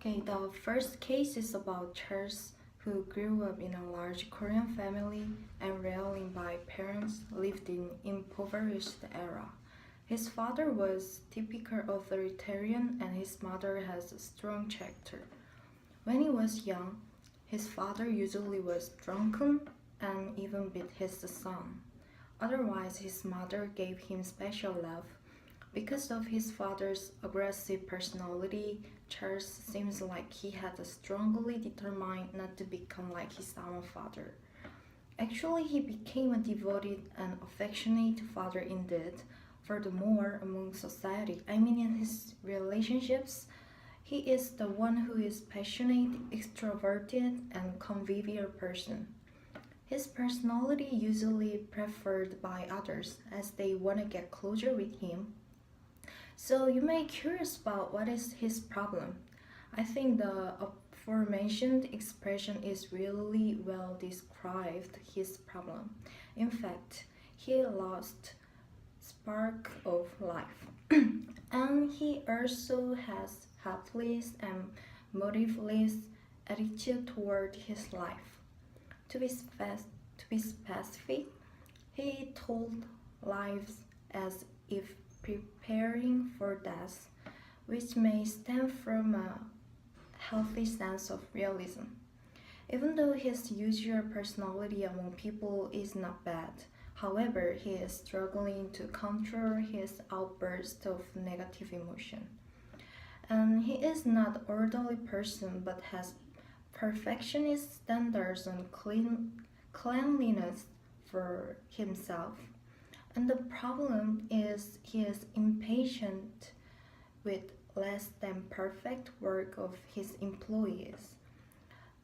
Okay, the first case is about Charles, who grew up in a large Korean family and raised by parents lived in impoverished era. His father was typical authoritarian and his mother has a strong character. When he was young, his father usually was drunken and even beat his son. Otherwise, his mother gave him special love. Because of his father's aggressive personality, Charles seems like he had a strongly determined not to become like his own father. Actually, he became a devoted and affectionate father indeed. Furthermore, among society, I mean in his relationships, he is the one who is passionate, extroverted, and convivial person. His personality usually preferred by others as they want to get closer with him. So you may be curious about what is his problem. I think the aforementioned expression is really well described his problem. In fact, he lost spark of life. And he also has helpless and motiveless attitude toward his life. To be, to be specific, he told lives as if preparing for death, which may stem from a healthy sense of realism. Even though his usual personality among people is not bad, however, he is struggling to control his outburst of negative emotion. And he is not orderly person but has perfectionist standards on cleanliness for himself. And the problem is he is impatient with less than perfect work of his employees.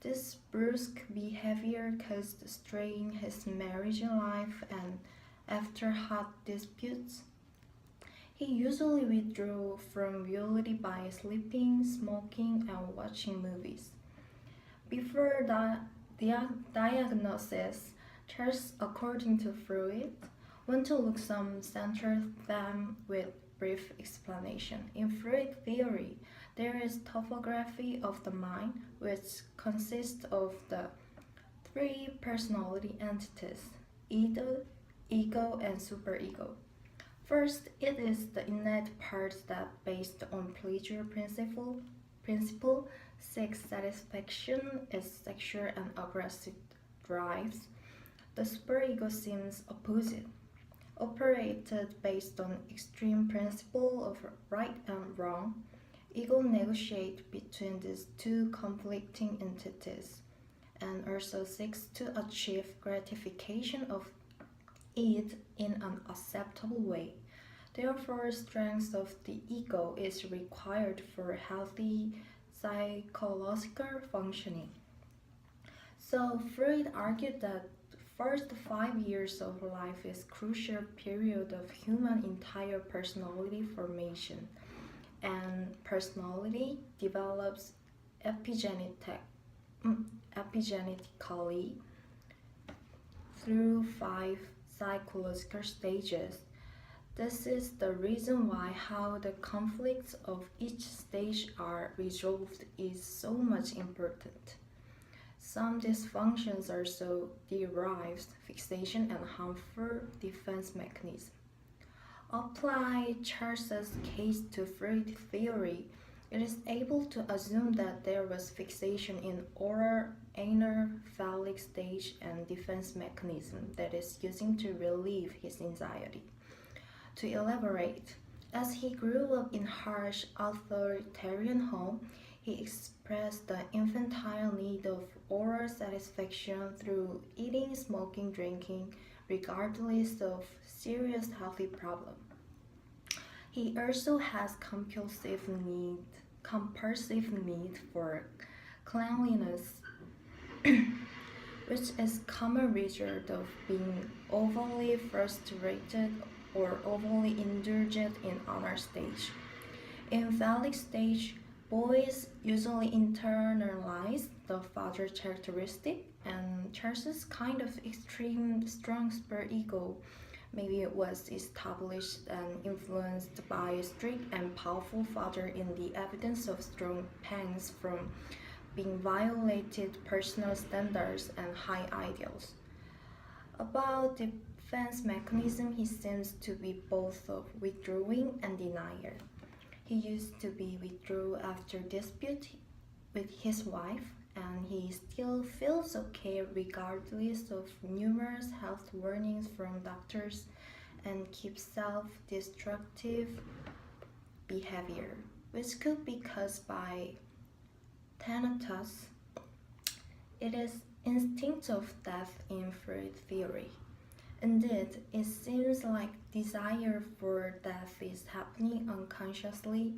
This brusque behavior caused strain in his marriage life, and after hot disputes, he usually withdrew from reality by sleeping, smoking, and watching movies. Before the diagnosis, Charles, according to Freud, want to look some central theme with brief explanation. In Freud theory, there is topography of the mind, which consists of the three personality entities, ego, and superego. First, it is the innate parts that, based on pleasure principle, sex satisfaction is sexual and aggressive drives. The superego seems opposite, operated based on extreme principle of right and wrong. Ego negotiate between these two conflicting entities and also seeks to achieve gratification of it in an acceptable way. Therefore, strength of the ego is required for healthy psychological functioning. So Freud argued that first 5 years of life is crucial period of human entire personality formation, and personality develops epigenetic, epigenetically through 5 psychological stages. This is the reason why how the conflicts of each stage are resolved is so much important. Some dysfunctions also derive fixation and harmful defense mechanism. Apply Charles's case to Freud theory, it is able to assume that there was fixation in oral anal phallic stage and defense mechanism that is using to relieve his anxiety. To elaborate, as he grew up in harsh authoritarian home, he expressed the infantile need of oral satisfaction through eating, smoking, drinking, regardless of serious health problem. He also has compulsive need for cleanliness, which is common result of being overly frustrated or overly indulged in other stage. In phallic stage, boys usually internalize the father characteristic, and Charles's kind of extreme strong super ego Maybe it was established and influenced by a strict and powerful father in the evidence of strong pangs from being violated personal standards and high ideals. About defense mechanism, he seems to be both of withdrawing and denial. He used to be withdraw after dispute with his wife, and he still feels okay regardless of numerous health warnings from doctors and keeps self-destructive behavior, which could be caused by thanatos. It is instinct of death in Freud theory. Indeed, it seems like desire for death is happening unconsciously.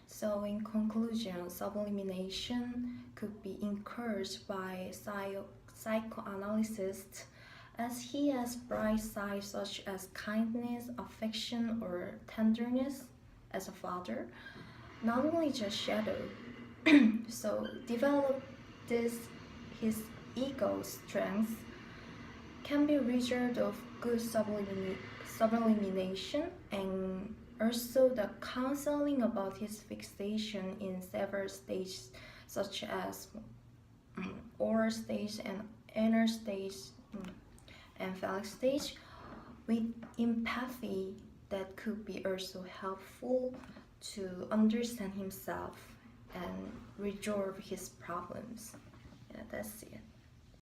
So, in conclusion, sublimination could be encouraged by psychoanalysts as he has bright sides such as kindness, affection, or tenderness as a father, not only just shadow. So, develop this his ego strength can be result of good sublimination and also the counseling about his fixation in several stages such as oral stage and inner stage and phallic stage with empathy that could be also helpful to understand himself and resolve his problems. Yeah, that's it.